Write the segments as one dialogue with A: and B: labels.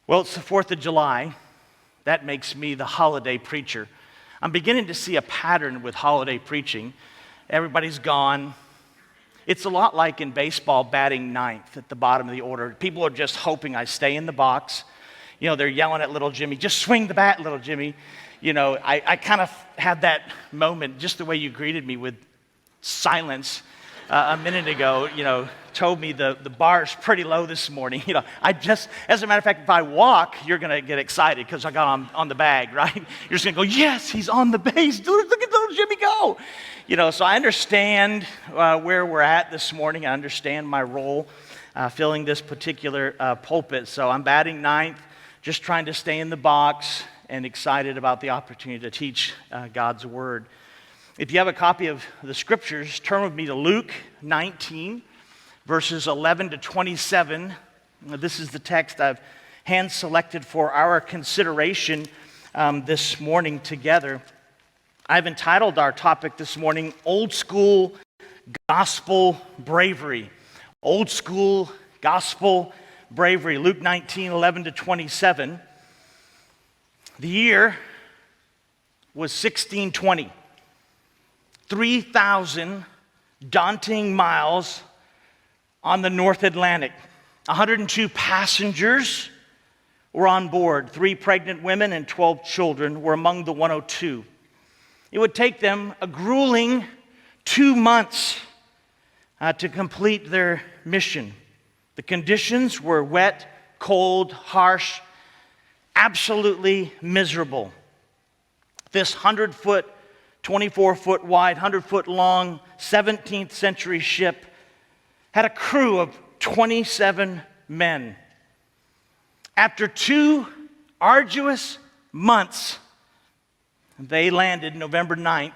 A: Well, it's the 4th of July. That makes me the holiday preacher. I'm beginning to see a pattern with holiday preaching. Everybody's gone. It's a lot like in baseball batting ninth at the bottom of the order. People are just hoping I stay in the box. You know, they're yelling at little Jimmy, just swing the bat, little Jimmy. You know, I kind of had that moment, just the way you greeted me with silence a minute ago, told me the bar's pretty low this morning. As a matter of fact, if I walk, you're going to get excited because I got on the bag, right? You're just going to go, yes, he's on the base. Look at little Jimmy go. So I understand where we're at this morning. I understand my role filling this particular pulpit. So I'm batting ninth, just trying to stay in the box and excited about the opportunity to teach God's Word. If you have a copy of the Scriptures, turn with me to Luke 19, verses 11 to 27. This is the text I've hand-selected for our consideration this morning together. I've entitled our topic this morning, Old School Gospel Bravery. Old School Gospel Bravery. Luke 19, 11 to 27. The year was 1620. 3,000 daunting miles on the North Atlantic. 102 passengers were on board. 3 pregnant women and 12 children were among the 102. It would take them a grueling 2 months to complete their mission. The conditions were wet, cold, harsh, absolutely miserable. This 100-foot 24-foot wide, 100-foot long, 17th century ship had a crew of 27 men. After 2 arduous months, they landed November 9th,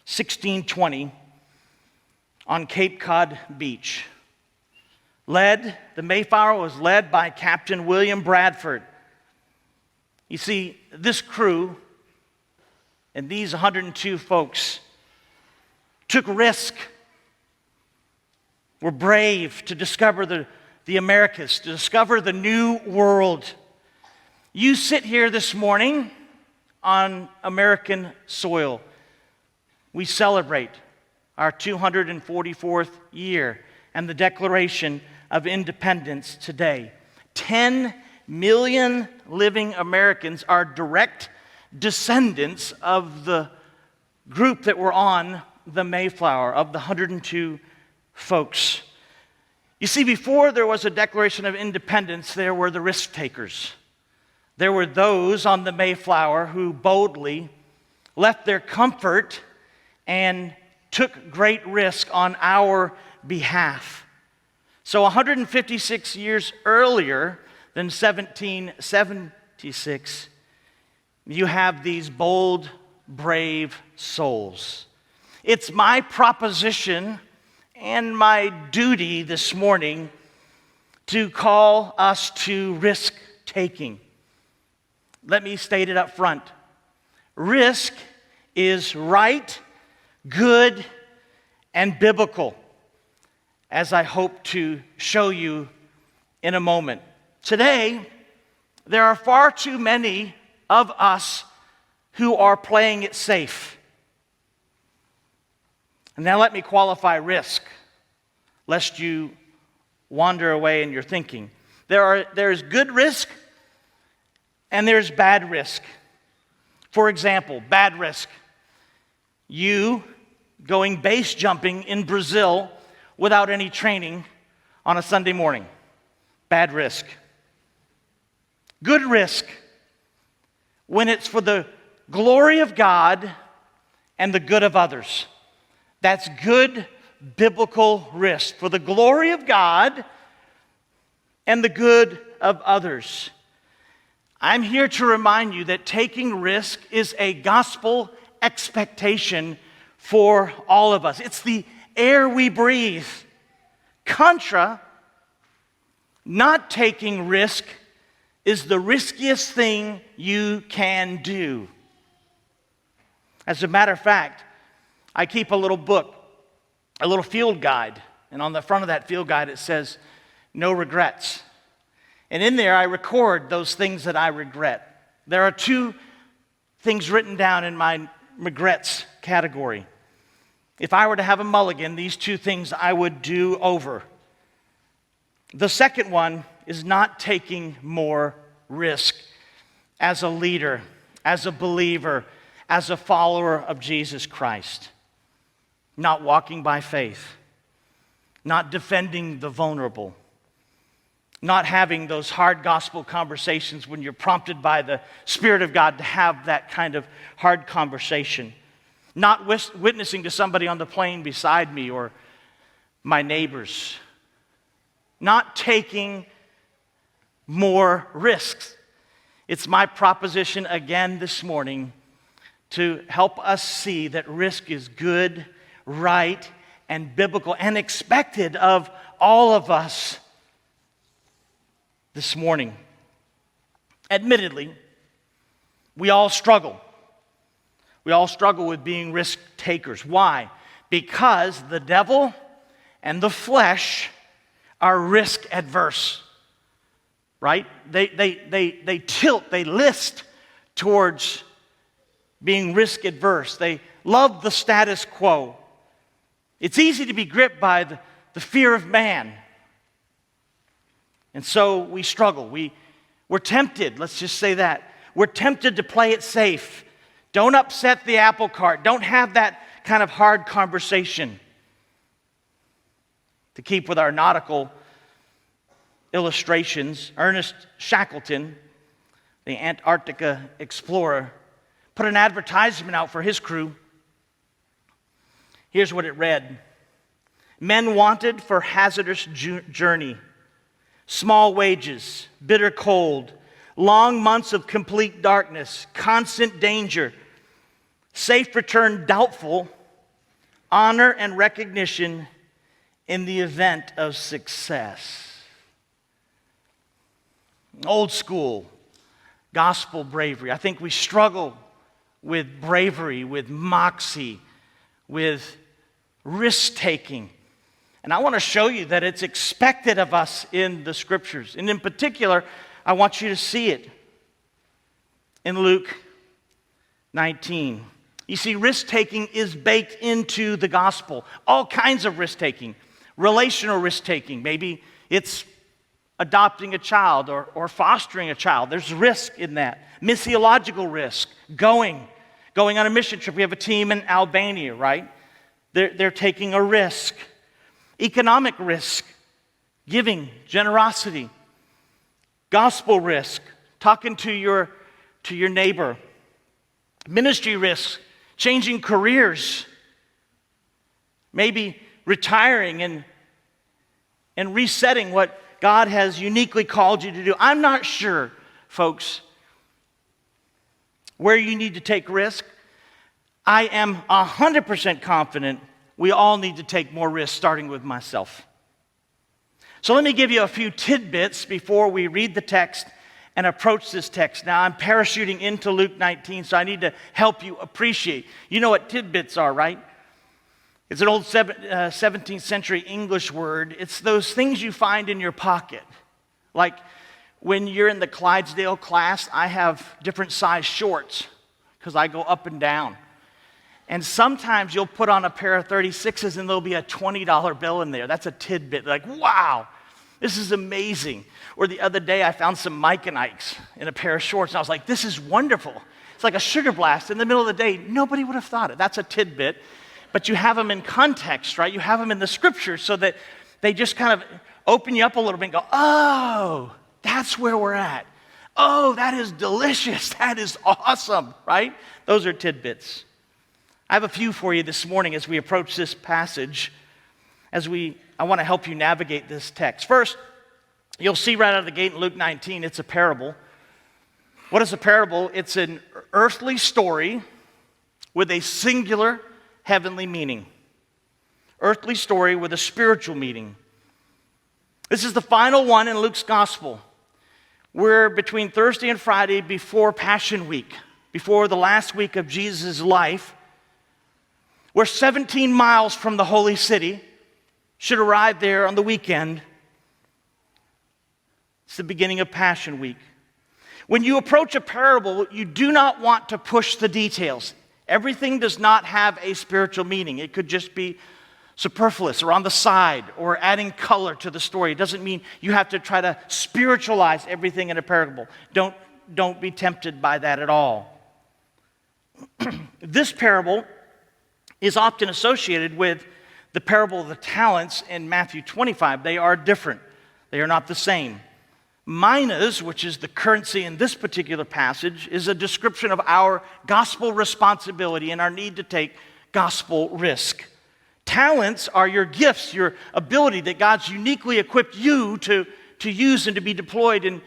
A: 1620, on Cape Cod Beach. The Mayflower was led by Captain William Bradford. You see, this crew and these 102 folks took risk, were brave to discover the Americas, to discover the new world. You sit here this morning on American soil. We celebrate our 244th year and the Declaration of Independence today. 10 million living Americans are direct descendants of the group that were on the Mayflower, of the 102 folks. You see, before there was a Declaration of Independence, there were the risk takers. There were those on the Mayflower who boldly left their comfort and took great risk on our behalf. So 156 years earlier than 1776, you have these bold, brave souls. It's my proposition and my duty this morning to call us to risk-taking. Let me state it up front. Risk is right, good, and biblical, as I hope to show you in a moment. Today, there are far too many of us who are playing it safe. And now let me qualify risk, lest you wander away in your thinking. There's good risk and there's bad risk. For example, bad risk. You going base jumping in Brazil without any training on a Sunday morning. Bad risk. Good risk. When it's for the glory of God and the good of others. That's good biblical risk. For the glory of God and the good of others. I'm here to remind you that taking risk is a gospel expectation for all of us. It's the air we breathe. Contra, not taking risk is the riskiest thing you can do. As a matter of fact, I keep a little book, a little field guide, and on the front of that field guide it says, "No regrets." And in there, I record those things that I regret. There are 2 things written down in my regrets category. If I were to have a mulligan, these 2 things I would do over. The second one is not taking more risk as a leader, as a believer, as a follower of Jesus Christ. Not walking by faith, not defending the vulnerable, not having those hard gospel conversations when you're prompted by the Spirit of God to have that kind of hard conversation, not witnessing to somebody on the plane beside me or my neighbors, not taking more risks. It's my proposition again this morning to help us see that risk is good, right, and biblical and expected of all of us this morning. Admittedly, we all struggle. We all struggle with being risk takers. Why? Because the devil and the flesh are risk adverse. Right? They tilt, they list towards being risk adverse. They love the status quo. It's easy to be gripped by the fear of man. And so we struggle. We're tempted, let's just say that. We're tempted to play it safe. Don't upset the apple cart. Don't have that kind of hard conversation. To keep with our nautical illustrations, Ernest Shackleton, the Antarctica explorer, put an advertisement out for his crew. Here's what it read. Men wanted for hazardous journey, small wages, bitter cold, long months of complete darkness, constant danger, safe return doubtful, honor and recognition in the event of success. Old school gospel bravery. I think we struggle with bravery, with moxie, with risk-taking. And I want to show you that it's expected of us in the Scriptures. And in particular, I want you to see it in Luke 19. You see, risk-taking is baked into the gospel. All kinds of risk-taking. Relational risk-taking. Maybe it's adopting a child or fostering a child. There's risk in that. Missiological risk. Going on a mission trip. We have a team in Albania, right? They're taking a risk. Economic risk. Giving. Generosity. Gospel risk. Talking to your neighbor. Ministry risk. Changing careers. Maybe retiring and resetting what God has uniquely called you to do. I'm not sure, folks, where you need to take risk. I am 100% confident we all need to take more risk, starting with myself. So let me give you a few tidbits before we read the text and approach this text. Now, I'm parachuting into Luke 19, so I need to help you appreciate. You know what tidbits are, right? It's an old 17th century English word. It's those things you find in your pocket. Like when you're in the Clydesdale class, I have different size shorts because I go up and down. And sometimes you'll put on a pair of 36s and there'll be a $20 bill in there. That's a tidbit. Like, wow, this is amazing. Or the other day I found some Mike and Ike's in a pair of shorts and I was like, this is wonderful. It's like a sugar blast in the middle of the day. Nobody would have thought it. That's a tidbit. But you have them in context, right? You have them in the Scriptures so that they just kind of open you up a little bit and go, oh, that's where we're at. Oh, that is delicious. That is awesome, right? Those are tidbits. I have a few for you this morning as we approach this passage, I want to help you navigate this text. First, you'll see right out of the gate in Luke 19, it's a parable. What is a parable? It's an earthly story with a singular heavenly meaning. Earthly story with a spiritual meaning. This is the final one in Luke's gospel. We're between Thursday and Friday before Passion Week, before the last week of Jesus' life. We're 17 miles from the holy city. Should arrive there on the weekend. It's the beginning of Passion Week. When you approach a parable, you do not want to push the details. Everything does not have a spiritual meaning. It could just be superfluous or on the side or adding color to the story. It doesn't mean you have to try to spiritualize everything in a parable. Don't be tempted by that at all. This parable is often associated with the parable of the talents in Matthew 25. They are different. They are not the same. Minas, which is the currency in this particular passage, is a description of our gospel responsibility and our need to take gospel risk. Talents are your gifts, your ability that God's uniquely equipped you to use and to be deployed in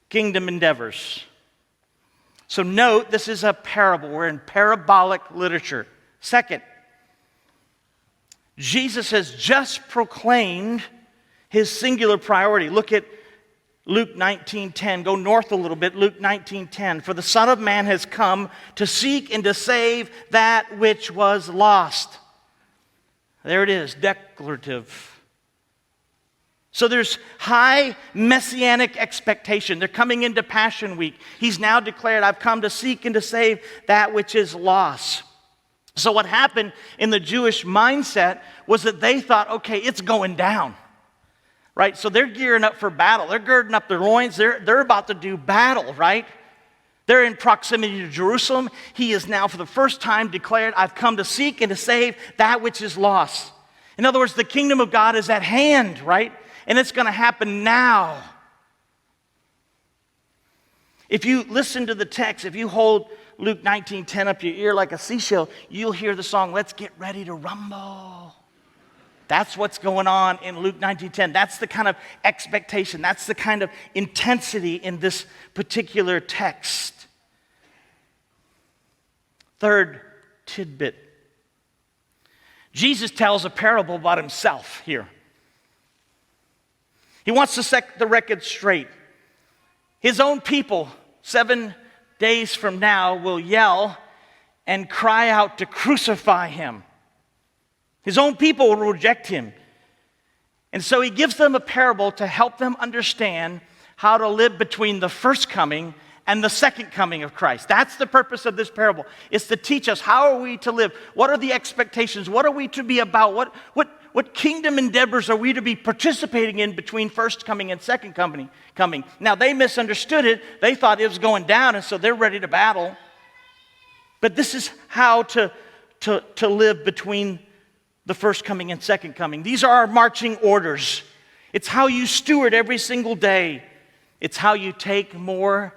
A: kingdom endeavors. So note, this is a parable. We're in parabolic literature. Second, Jesus has just proclaimed his singular priority. Look at Luke 19:10. Go north a little bit. Luke 19:10. For the Son of Man has come to seek and to save that which was lost. There it is, declarative. So there's high messianic expectation. They're coming into Passion Week. He's now declared, I've come to seek and to save that which is lost. So what happened in the Jewish mindset was that they thought, okay, it's going down. Right? So they're gearing up for battle. They're girding up their loins. They're about to do battle, right? They're in proximity to Jerusalem. He is now for the first time declared, I've come to seek and to save that which is lost. In other words, the kingdom of God is at hand, right? And it's going to happen now. If you listen to the text, if you hold Luke 19:10 up your ear like a seashell, you'll hear the song, Let's Get Ready to Rumble. That's what's going on in Luke 19:10. That's the kind of expectation. That's the kind of intensity in this particular text. Third tidbit. Jesus tells a parable about himself here. He wants to set the record straight. His own people, 7 days from now, will yell and cry out to crucify him. His own people will reject him. And so he gives them a parable to help them understand how to live between the first coming and the second coming of Christ. That's the purpose of this parable. It's to teach us how are we to live? What are the expectations? What are we to be about? What kingdom endeavors are we to be participating in between first coming and second coming? Now, they misunderstood it. They thought it was going down, and so they're ready to battle. But this is how to live between the first coming and second coming. These are our marching orders. It's how you steward every single day. It's how you take more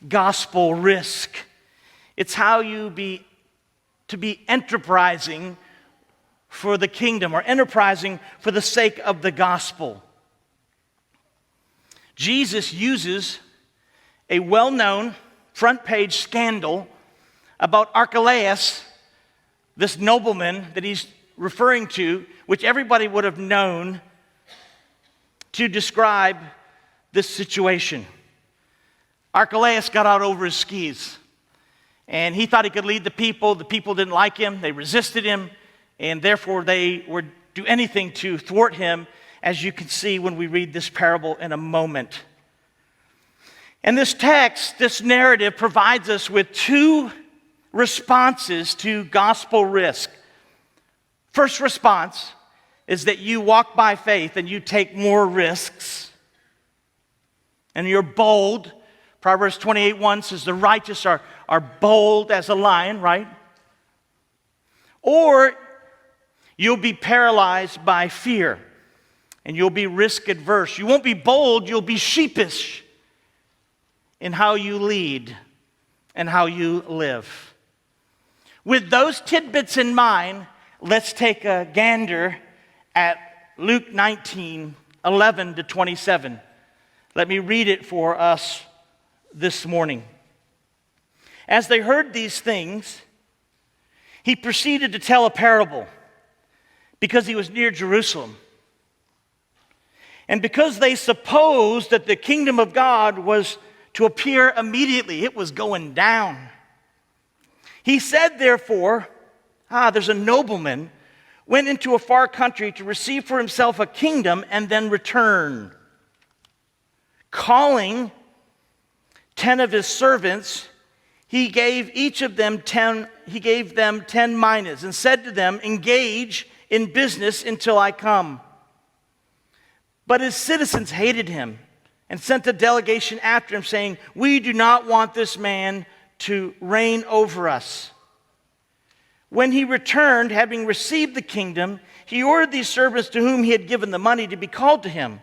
A: gospel risk. It's how you be enterprising for the kingdom or enterprising for the sake of the gospel. Jesus uses a well-known front page scandal about Archelaus, this nobleman that he's referring to, which everybody would have known, to describe this situation. Archelaus got out over his skis, and he thought he could lead the people. The people didn't like him. They resisted him, and therefore they would do anything to thwart him, as you can see when we read this parable in a moment. And this text, this narrative, provides us with two responses to gospel risk. First response is that you walk by faith and you take more risks. And you're bold. Proverbs 28:1 says the righteous are bold as a lion, right? Or you'll be paralyzed by fear and you'll be risk adverse. You won't be bold, you'll be sheepish in how you lead and how you live. With those tidbits in mind, let's take a gander at Luke 19:11 to 27. Let me read it for us this morning. As they heard these things, he proceeded to tell a parable because he was near Jerusalem. And because they supposed that the kingdom of God was to appear immediately, it was going down. He said, therefore, there's a nobleman went into a far country to receive for himself a kingdom and then return. Calling 10 of his servants, he gave them 10 minas and said to them, engage in business until I come. But his citizens hated him and sent a delegation after him, saying, we do not want this man to reign over us. When he returned, having received the kingdom, he ordered these servants to whom he had given the money to be called to him,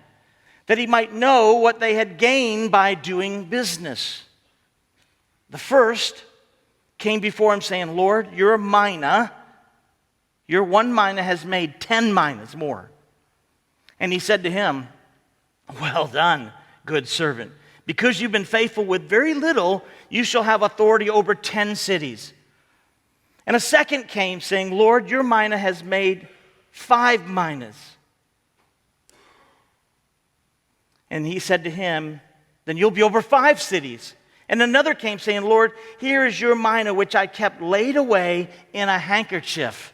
A: that he might know what they had gained by doing business. The first came before him, saying, Lord, your one mina has made 10 minas more. And he said to him, well done, good servant. Because you've been faithful with very little, you shall have authority over 10 cities. And a second came, saying, Lord, your mina has made 5 minas. And he said to him, then you'll be over 5 cities. And another came, saying, Lord, here is your mina, which I kept laid away in a handkerchief,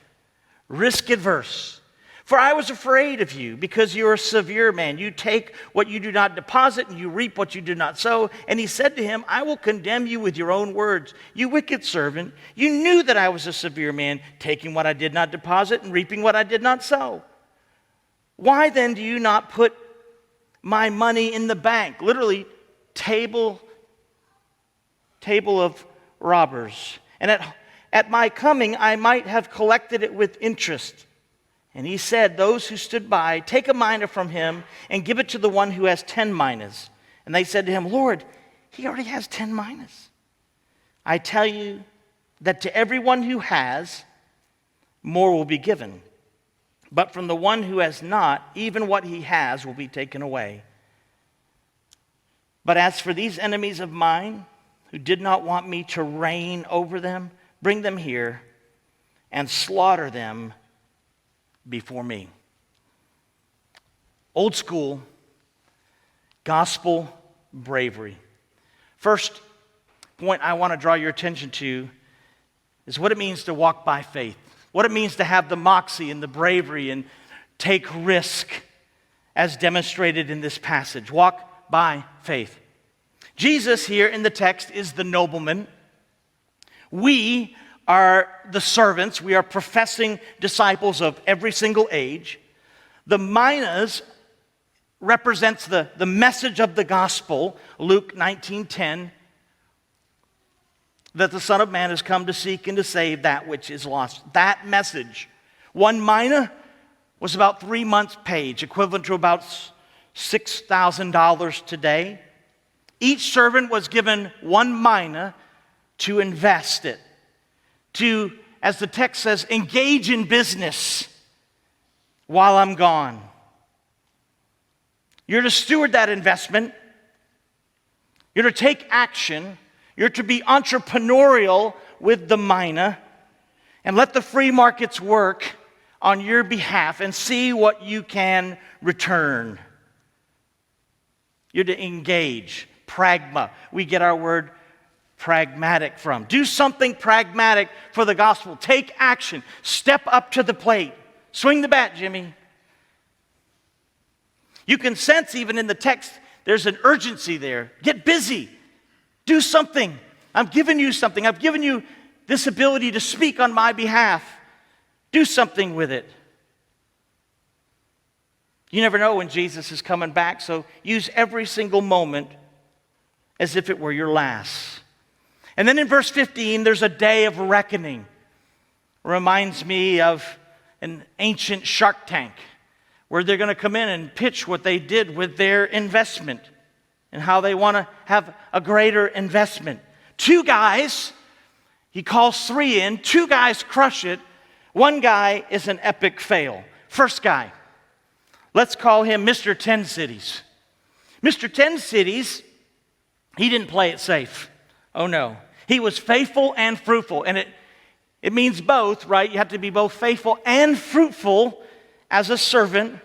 A: risk adverse. For I was afraid of you, because you are a severe man. You take what you do not deposit, and you reap what you do not sow. And he said to him, I will condemn you with your own words. You wicked servant, you knew that I was a severe man, taking what I did not deposit and reaping what I did not sow. Why then do you not put my money in the bank? Literally, table of robbers. And at my coming, I might have collected it with interest. And he said, those who stood by, take a mina from him and give it to the one who has 10 minas. And they said to him, Lord, he already has 10 minas. I tell you that to everyone who has, more will be given. But from the one who has not, even what he has will be taken away. But as for these enemies of mine, who did not want me to reign over them, bring them here and slaughter them before me. Old school, gospel bravery. First point I want to draw your attention to is what it means to walk by faith. What it means to have the moxie and the bravery and take risk as demonstrated in this passage. Walk by faith. Jesus here in the text is the nobleman. We are the servants. We are professing disciples of every single age. The minas represents the message of the gospel, Luke 19:10, that the Son of Man has come to seek and to save that which is lost. That message. 1 mina was about 3 months' pay, equivalent to about $6,000 today. Each servant was given 1 mina to invest it, to, as the text says, engage in business while I'm gone. You're to steward that investment. You're to take action. You're to be entrepreneurial with the mina and let the free markets work on your behalf and see what you can return. You're to engage. Pragma. We get our word pragmatic from. Do something pragmatic for the gospel. Take action. Step up to the plate. Swing the bat, Jimmy. You can sense even in the text, there's an urgency there. Get busy. Do something. I'm giving you something. I've given you this ability to speak on my behalf. Do something with it. You never know when Jesus is coming back, so use every single moment as if it were your last. And then in verse 15, there's a day of reckoning. Reminds me of an ancient Shark Tank, where they're going to come in and pitch what they did with their investment and how they want to have a greater investment. 2 guys, he calls 3 in, 2 guys crush it, 1 guy is an epic fail. First guy, let's call him Mr. 10 Cities. Mr. 10 Cities, he didn't play it safe. Oh no. He was faithful and fruitful. And it means both, right? You have to be both faithful and fruitful as a servant.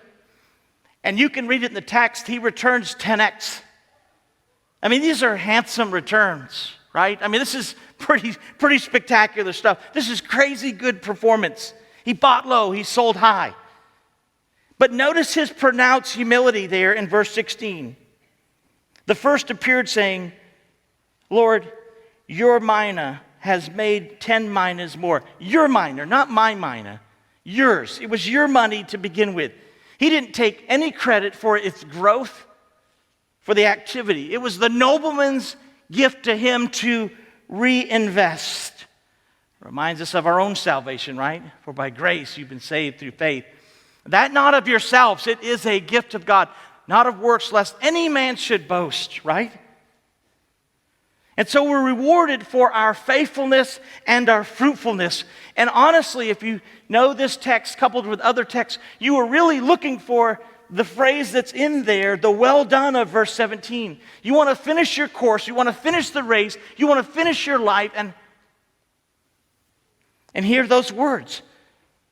A: And you can read it in the text, he returns 10x. I mean, these are handsome returns, right? I mean, this is pretty spectacular stuff. This is crazy good performance. He bought low, he sold high. But notice his pronounced humility there in verse 16. The first appeared saying, Lord, your mina has made 10 minas more. Your mina, not my mina. Yours. It was your money to begin with. He didn't take any credit for its growth, for the activity. It was the nobleman's gift to him to reinvest. Reminds us of our own salvation, right? For by grace you've been saved through faith. That not of yourselves, it is a gift of God, not of works, lest any man should boast, right? And so we're rewarded for our faithfulness and our fruitfulness. And honestly, if you know this text coupled with other texts, you are really looking for the phrase that's in there, the well done of verse 17. You want to finish your course, you want to finish the race, you want to finish your life, and hear those words,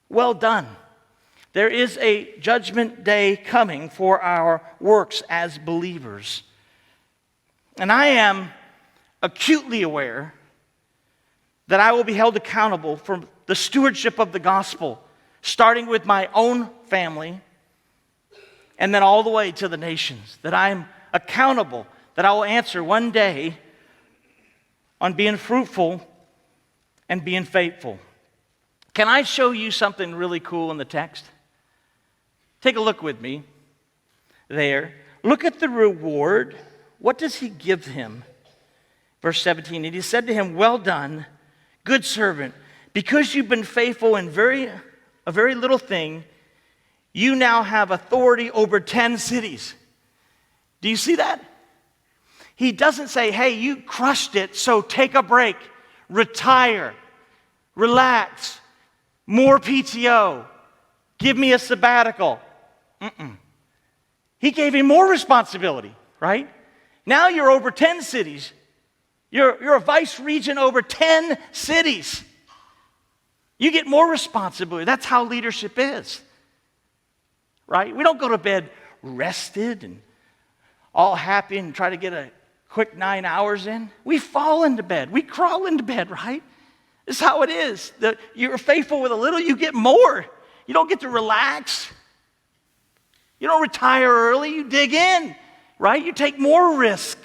A: well done. There is a judgment day coming for our works as believers. And I am acutely aware that I will be held accountable for the stewardship of the gospel, starting with my own family and then all the way to the nations. That I am accountable, that I will answer one day on being fruitful and being faithful. Can I show you something really cool in the text? Take a look with me there. Look at the reward. What does he give him? Verse 17, and he said to him, well done, good servant, because you've been faithful in a very little thing, you now have authority over 10 cities. Do you see that? He doesn't say, hey, you crushed it, so take a break, retire, relax, more PTO, give me a sabbatical. He gave him more responsibility, right? Now you're over 10 cities. You're a vice regent over 10 cities. You get more responsibility. That's how leadership is, right? We don't go to bed rested and all happy and try to get a quick 9 hours in. We fall into bed. We crawl into bed, right? This is how it is. You're faithful with a little, you get more. You don't get to relax. You don't retire early. You dig in, right? You take more risk.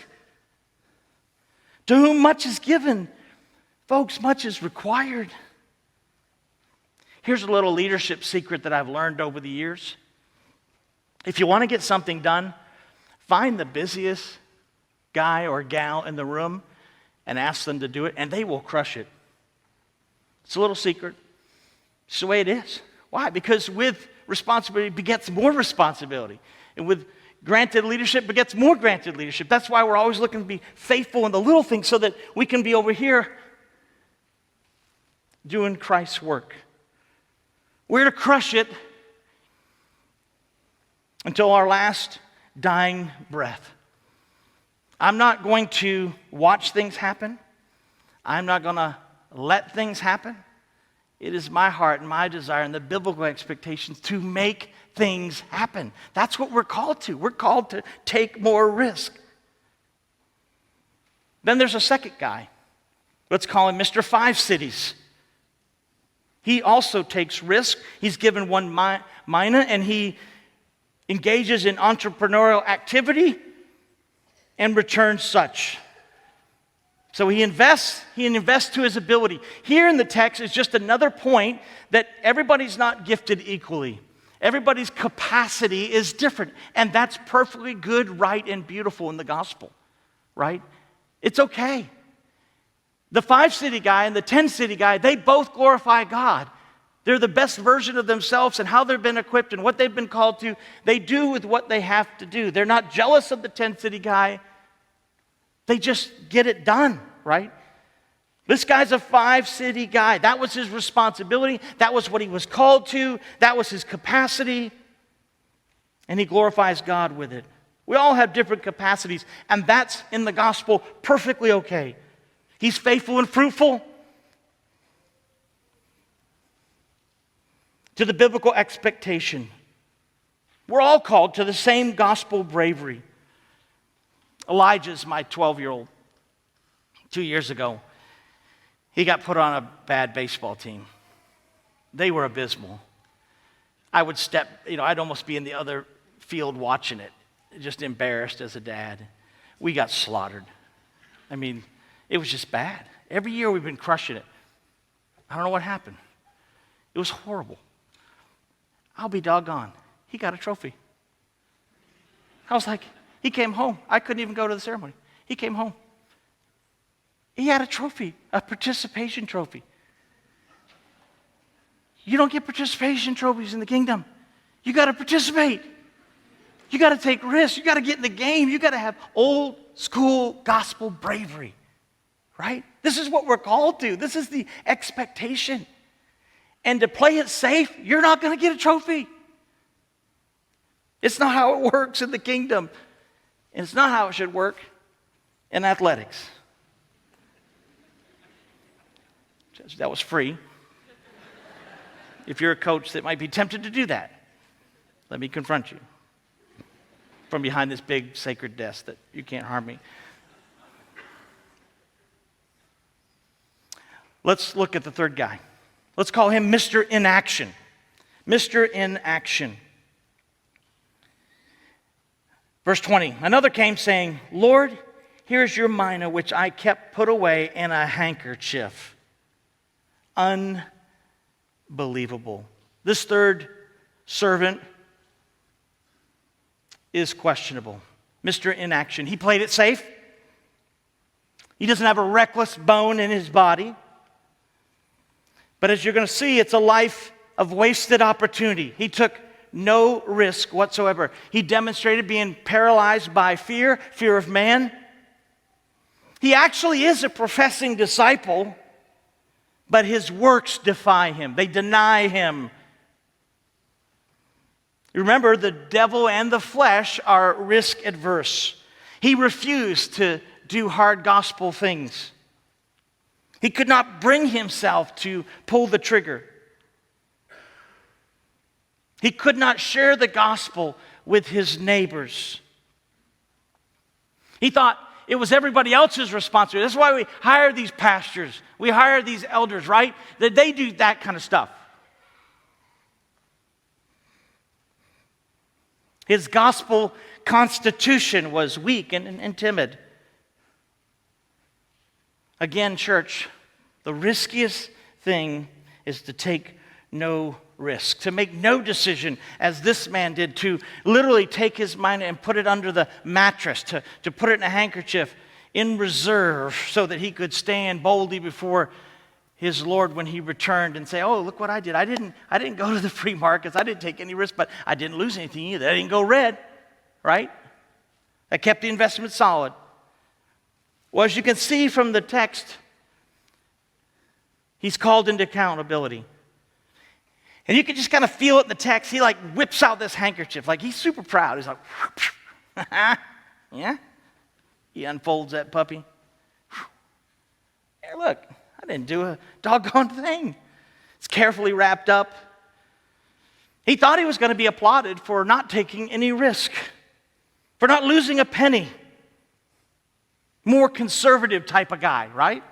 A: To whom much is given, folks, much is required. Here's a little leadership secret that I've learned over the years. If you want to get something done, find the busiest guy or gal in the room and ask them to do it, and they will crush it. It's a little secret. It's the way it is. Why? Because with responsibility begets more responsibility. And with granted leadership begets more granted leadership. That's why we're always looking to be faithful in the little things so that we can be over here doing Christ's work. We're to crush it until our last dying breath. I'm not going to watch things happen. I'm not going to let things happen. It is my heart and my desire and the biblical expectations to make things happen. That's what we're called to. We're called to take more risk. Then there's a second guy. Let's call him Mr. Five Cities. He also takes risk. He's given one mina and he engages in entrepreneurial activity and returns such. So he invests to his ability. Here in the text is just another point that everybody's not gifted equally. Everybody's capacity is different, and that's perfectly good, right, and beautiful in the gospel, right? It's okay. The 5-city guy and the 10-city guy, they both glorify God. They're the best version of themselves and how they've been equipped and what they've been called to. They do with what they have to do. They're not jealous of the 10-city guy. They just get it done, right? This guy's a 5-city guy. That was his responsibility. That was what he was called to. That was his capacity. And he glorifies God with it. We all have different capacities, and that's in the gospel perfectly okay. He's faithful and fruitful to the biblical expectation. We're all called to the same gospel bravery. Elijah's my 12-year-old. 2 years ago, he got put on a bad baseball team. They were abysmal. I would I'd almost be in the other field watching it, just embarrassed as a dad. we got slaughtered. I mean, it was just bad. Every year we've been crushing it. I don't know what happened. It was horrible. I'll be doggone. He got a trophy. I was like, he came home. I couldn't even go to the ceremony. He came home. He had a trophy, a participation trophy. You don't get participation trophies in the kingdom. You got to participate. You got to take risks. You got to get in the game. You got to have old school gospel bravery, right? This is what we're called to. This is the expectation. And to play it safe, you're not going to get a trophy. It's not how it works in the kingdom. And it's not how it should work in athletics. That was free. If you're a coach that might be tempted to do that, let me confront you from behind this big sacred desk that you can't harm me. Let's look at the third guy. Let's call him Mr. Inaction. Mr. Inaction. Verse 20, another came saying, Lord, here's your mina which I kept put away in a handkerchief. Unbelievable. This third servant is questionable. Mr. Inaction. He played it safe. He doesn't have a reckless bone in his body. But as you're going to see, it's a life of wasted opportunity. He took no risk whatsoever. He demonstrated being paralyzed by fear of man. He actually is a professing disciple, but his works defy him. They deny him. Remember, the devil and the flesh are risk adverse. He refused to do hard gospel things. He could not bring himself to pull the trigger. He could not share the gospel with his neighbors. He thought it was everybody else's responsibility. That's why we hire these pastors. We hire these elders, right? That they do that kind of stuff. His gospel constitution was weak and timid. Again, church, the riskiest thing is to take no risk, to make no decision, as this man did, to literally take his mind and put it under the mattress, to put it in a handkerchief in reserve so that he could stand boldly before his Lord when he returned and say, oh, look what I did. I didn't go to the free markets. I didn't take any risk, but I didn't lose anything either. I didn't go red, right? I kept the investment solid. Well, as you can see from the text, he's called into accountability. And you can just kind of feel it in the text. He like whips out this handkerchief. Like he's super proud. He's like, yeah? He unfolds that puppy. Hey, look, I didn't do a doggone thing. It's carefully wrapped up. He thought he was going to be applauded for not taking any risk, for not losing a penny. More conservative type of guy, right?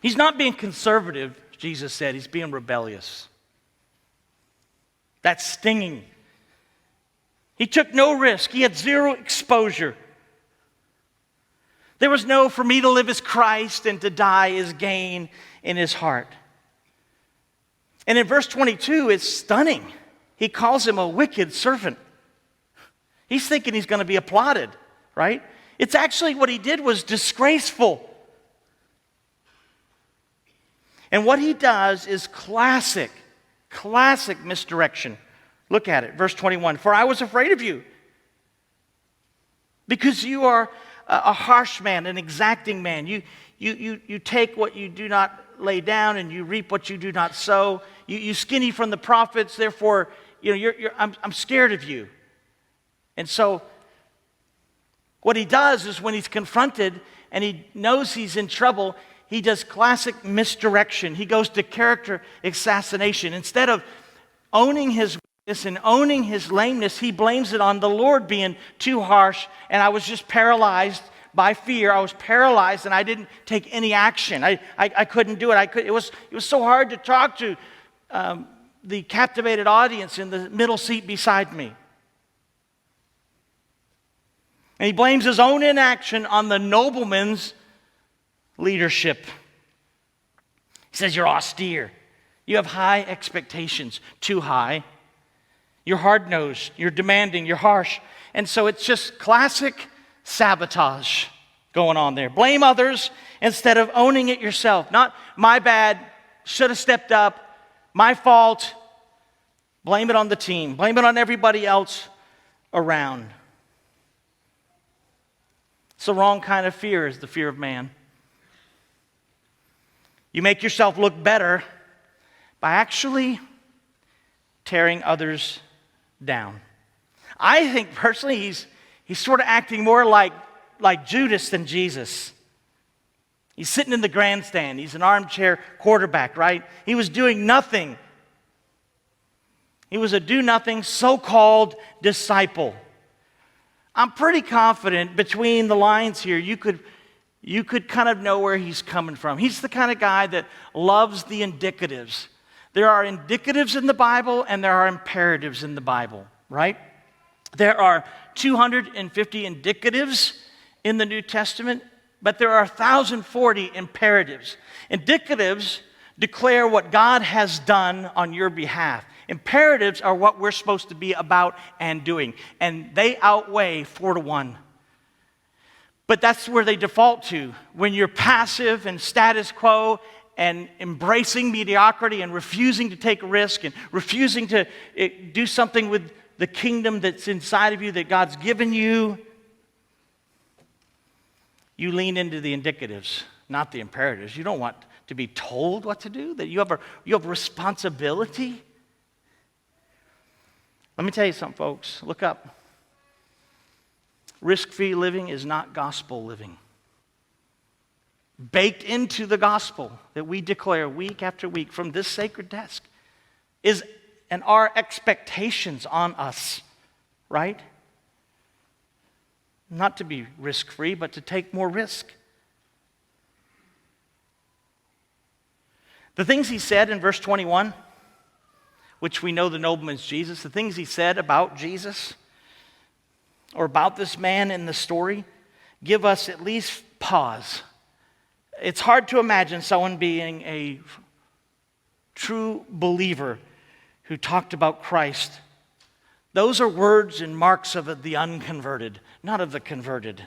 A: He's not being conservative, Jesus said. He's being rebellious. That's stinging. He took no risk. He had zero exposure. There was no, for me to live as Christ and to die is gain in his heart. And in verse 22, it's stunning. He calls him a wicked servant. He's thinking he's going to be applauded, right? It's actually what he did was disgraceful. And what he does is classic misdirection. Look at it, verse 21. For I was afraid of you, because you are a harsh man, an exacting man. You take what you do not lay down, and you reap what you do not sow. You skinny from the prophets. Therefore, I'm scared of you. And so, what he does is when he's confronted and he knows he's in trouble, he does classic misdirection. He goes to character assassination. Instead of owning his weakness and owning his lameness, he blames it on the Lord being too harsh, and I was just paralyzed by fear. I was paralyzed and I didn't take any action. I couldn't do it. It was so hard to talk to the captivated audience in the middle seat beside me. And he blames his own inaction on the nobleman's leadership. He says, you're austere. You have high expectations, too high. You're hard-nosed, you're demanding, you're harsh. And so it's just classic sabotage going on there. Blame others instead of owning it yourself. Not my bad, should have stepped up, my fault. Blame it on the team. Blame it on everybody else around. It's the wrong kind of fear, is the fear of man. You make yourself look better by actually tearing others down. I think personally he's sort of acting more like Judas than Jesus. He's sitting in the grandstand. He's an armchair quarterback, right? He was doing nothing. He was a do-nothing, so-called disciple. I'm pretty confident between the lines here, you could kind of know where he's coming from. He's the kind of guy that loves the indicatives. There are indicatives in the Bible and there are imperatives in the Bible, right? There are 250 indicatives in the New Testament, but there are 1,040 imperatives. Indicatives declare what God has done on your behalf. Imperatives are what we're supposed to be about and doing, and they outweigh 4-1. But that's where they default to. When you're passive and status quo and embracing mediocrity and refusing to take a risk and refusing to do something with the kingdom that's inside of you that God's given you, you lean into the indicatives, not the imperatives. You don't want to be told what to do, that you have responsibility. Let me tell you something, folks. Look up. Risk-free living is not gospel living. Baked into the gospel that we declare week after week from this sacred desk is and our expectations on us, right? Not to be risk-free, but to take more risk. The things he said in verse 21, which we know the nobleman's Jesus, the things he said about Jesus or about this man in the story give us at least pause. It's hard to imagine someone being a true believer who talked about Christ. Those are words and marks of the unconverted, not of the converted.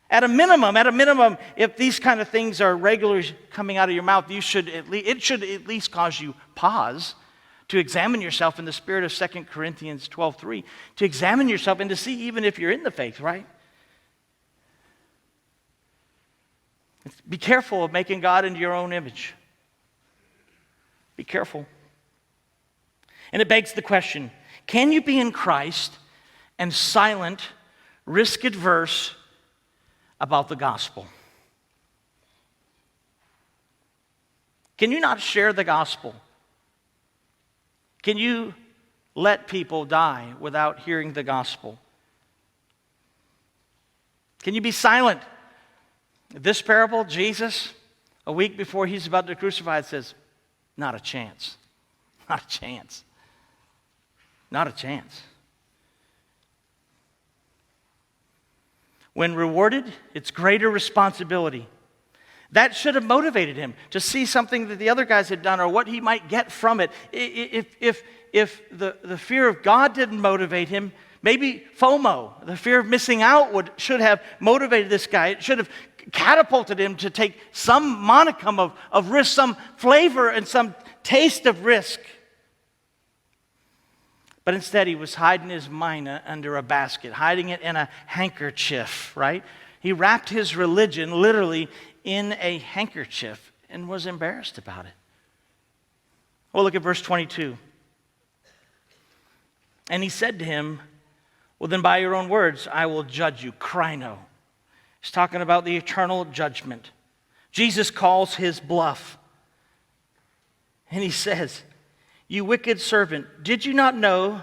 A: At a minimum, if these kind of things are regularly coming out of your mouth, it should at least cause you pause to examine yourself in the spirit of 2 Corinthians 12:3, to examine yourself and to see even if you're in the faith, right? Be careful of making God into your own image. Be careful. And it begs the question, can you be in Christ and silent, risk-adverse about the gospel? Can you not share the gospel? Can you let people die without hearing the gospel? Can you be silent? This parable, Jesus, a week before he's about to be crucified, says, not a chance. Not a chance. Not a chance. When rewarded, it's greater responsibility. That should have motivated him to see something that the other guys had done or what he might get from it. If the fear of God didn't motivate him, maybe FOMO, the fear of missing out, should have motivated this guy. It should have catapulted him to take some monicum of risk, some flavor and some taste of risk. But instead, he was hiding his mind under a basket, hiding it in a handkerchief, right? He wrapped his religion literally in a handkerchief and was embarrassed about it. Well, look at verse 22. And he said to him, well, then by your own words, I will judge you. Krino. He's talking about the eternal judgment. Jesus calls his bluff. And he says, you wicked servant, did you not know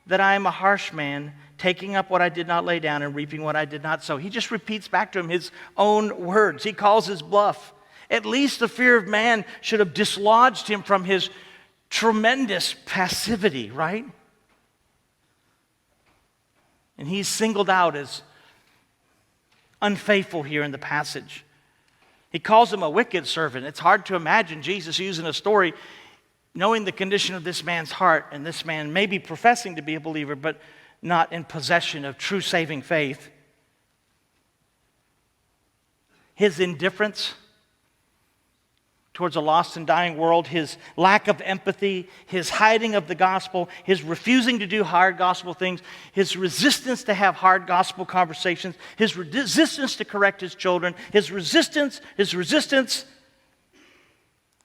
A: that I am a harsh man, taking up what I did not lay down and reaping what I did not sow? He just repeats back to him his own words. He calls his bluff. At least the fear of man should have dislodged him from his tremendous passivity, right? And he's singled out as unfaithful here in the passage. He calls him a wicked servant. It's hard to imagine Jesus using a story knowing the condition of this man's heart, and this man may be professing to be a believer, but not in possession of true saving faith. His indifference towards a lost and dying world, his lack of empathy, his hiding of the gospel, his refusing to do hard gospel things, his resistance to have hard gospel conversations, his resistance to correct his children, his resistance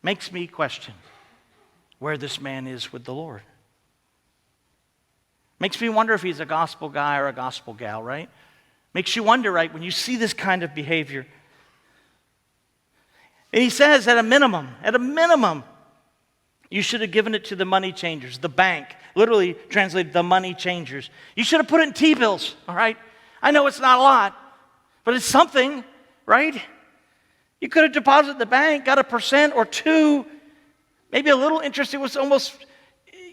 A: makes me question where this man is with the Lord. Makes me wonder if he's a gospel guy or a gospel gal, right? Makes you wonder, right, when you see this kind of behavior. And he says, at a minimum, you should have given it to the money changers, the bank, literally translated the money changers. You should have put it in T-bills, all right? I know it's not a lot, but it's something, right? You could have deposited in the bank, got 1% or 2%, maybe a little interest. It was almost,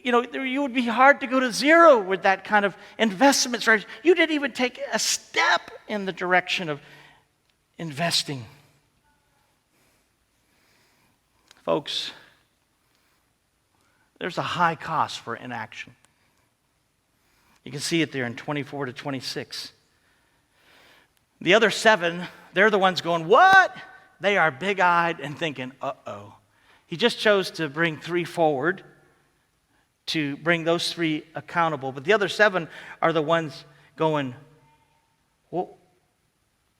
A: you would be hard to go to zero with that kind of investment strategy. You didn't even take a step in the direction of investing. Folks, there's a high cost for inaction. You can see it there in 24 to 26. The other 7, they're the ones going, what? They are big-eyed and thinking, uh-oh. He just chose to bring 3 forward, to bring those 3 accountable. But the other 7 are the ones going, well,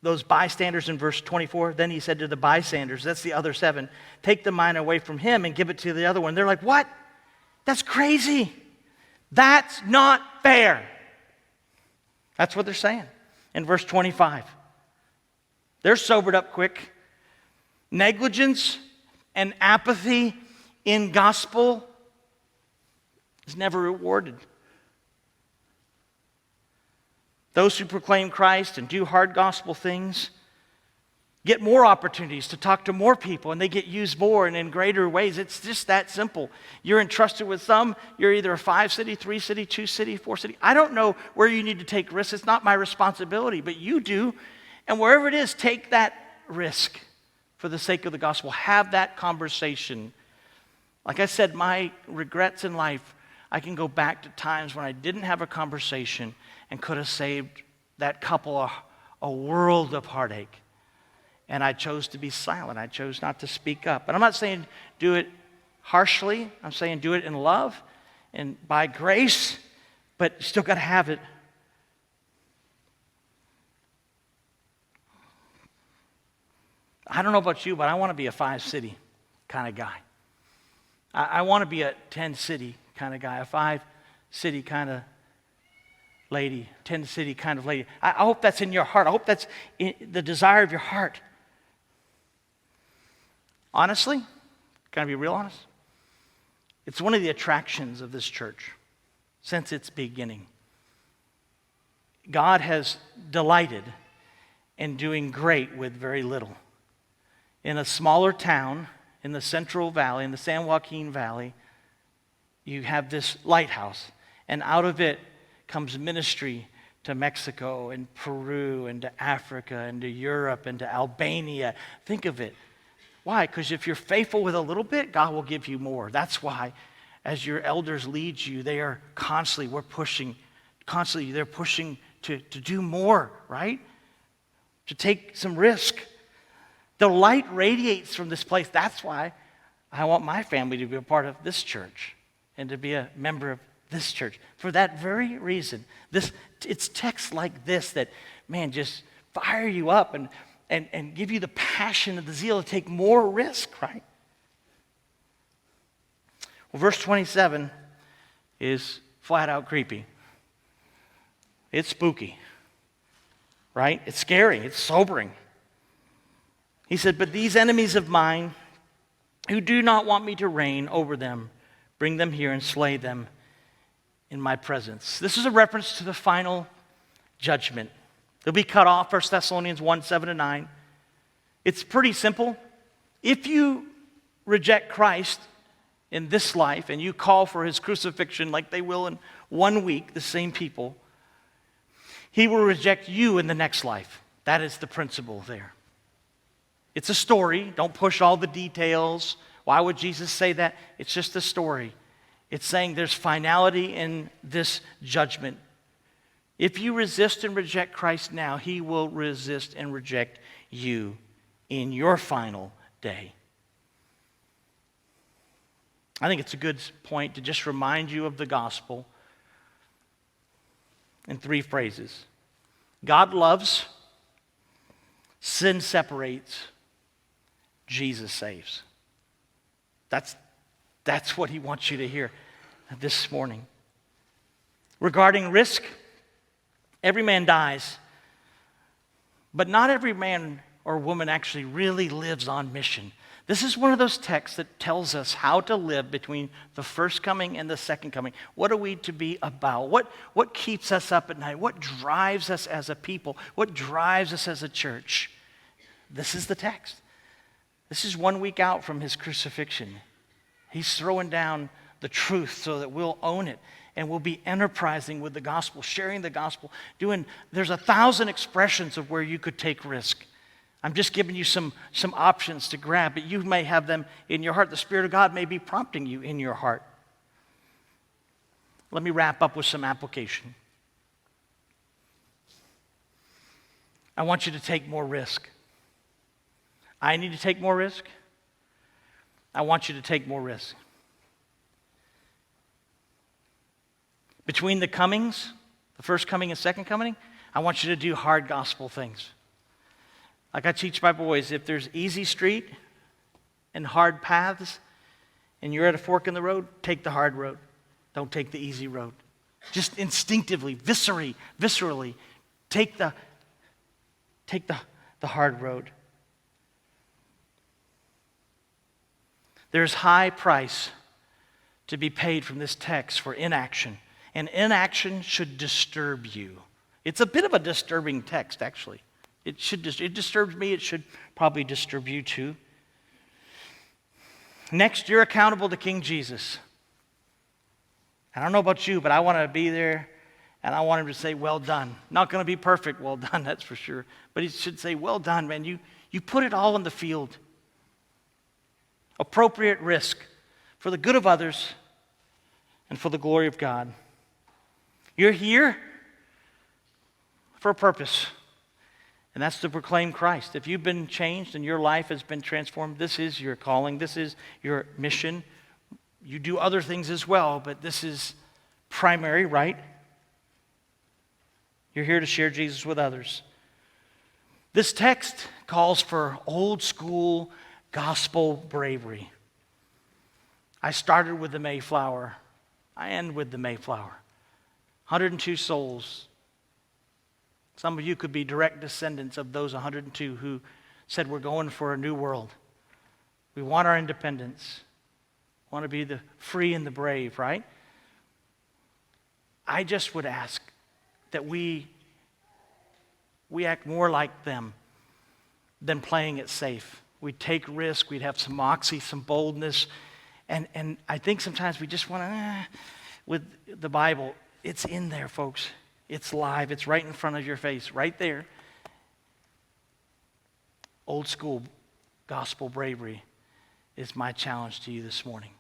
A: those bystanders in verse 24, then he said to the bystanders, that's the other 7, take the mine away from him and give it to the other one. They're like, what? That's crazy. That's not fair. That's what they're saying in verse 25. They're sobered up quick. Negligence and apathy in gospel is never rewarded. Those who proclaim Christ and do hard gospel things get more opportunities to talk to more people, and they get used more and in greater ways. It's just that simple. You're entrusted with some. You're either a 5-city, 3-city, 2-city, 4-city. I don't know where you need to take risks. It's not my responsibility, but you do. And wherever it is, take that risk for the sake of the gospel. Have that conversation. Like I said, my regrets in life, I can go back to times when I didn't have a conversation and could have saved that couple a world of heartache. And I chose to be silent. I chose not to speak up. And I'm not saying do it harshly. I'm saying do it in love and by grace, but you still got to have it. I don't know about you, but I want to be a 5-city kind of guy. I want to be a 10-city kind of guy, a 5-city kind of lady, 10-city kind of lady. I hope that's in your heart. I hope that's the desire of your heart. Honestly, can I be real honest? It's one of the attractions of this church since its beginning. God has delighted in doing great with very little. In a smaller town in the Central Valley, in the San Joaquin Valley, you have this lighthouse, and out of it comes ministry to Mexico and Peru and to Africa and to Europe and to Albania. Think of it. Why? Because if you're faithful with a little bit, God will give you more. That's why as your elders lead you, they are constantly they're pushing to do more, right? To take some risk. The light radiates from this place. That's why I want my family to be a part of this church and to be a member of this church. For that very reason. It's texts like this that, man, just fire you up and give you the passion and the zeal to take more risk, right? Well, verse 27 is flat out creepy. It's spooky, right? It's scary. It's sobering. He said, but these enemies of mine who do not want me to reign over them, bring them here and slay them in my presence. This is a reference to the final judgment. They'll be cut off, 1 Thessalonians 1, 7-9. It's pretty simple. If you reject Christ in this life and you call for his crucifixion like they will in 1 week, the same people, he will reject you in the next life. That is the principle there. It's a story. Don't push all the details. Why would Jesus say that? It's just a story. It's saying there's finality in this judgment. If you resist and reject Christ now, he will resist and reject you in your final day. I think it's a good point to just remind you of the gospel in 3 phrases. God loves, sin separates, Jesus saves. That's what he wants you to hear this morning. Regarding risk, every man dies, but not every man or woman actually really lives on mission. This is one of those texts that tells us how to live between the first coming and the second coming. What are we to be about? What keeps us up at night? What drives us as a people? What drives us as a church? This is the text. This is 1 week out from his crucifixion. He's throwing down the truth so that we'll own it and we'll be enterprising with the gospel, sharing the gospel, there's 1,000 expressions of where you could take risk. I'm just giving you some options to grab, but you may have them in your heart. The Spirit of God may be prompting you in your heart. Let me wrap up with some application. I want you to take more risk. I need to take more risk. I want you to take more risk. Between the comings, the first coming and second coming, I want you to do hard gospel things. Like I teach my boys, if there's easy street and hard paths, and you're at a fork in the road, take the hard road. Don't take the easy road. Just instinctively, viscerally, take the hard road. There's high price to be paid from this text for inaction. And inaction should disturb you. It's a bit of a disturbing text, actually. It disturbs me. It should probably disturb you too. Next, you're accountable to King Jesus. I don't know about you, but I want to be there, and I want him to say, well done. Not going to be perfect, well done, that's for sure. But he should say, well done, man. You put it all in the field. Appropriate risk for the good of others and for the glory of God. You're here for a purpose, and that's to proclaim Christ. If you've been changed and your life has been transformed, this is your calling, this is your mission. You do other things as well, but this is primary, right? You're here to share Jesus with others. This text calls for old school gospel bravery. I started with the Mayflower. I end with the Mayflower. 102 souls. Some of you could be direct descendants of those 102 who said, we're going for a new world. We want our independence. We want to be the free and the brave, right? I just would ask that we act more like them than playing it safe. We'd take risk. We'd have some moxie, some boldness. And I think sometimes we just want to, with the Bible, it's in there, folks. It's live. It's right in front of your face, right there. Old school gospel bravery is my challenge to you this morning.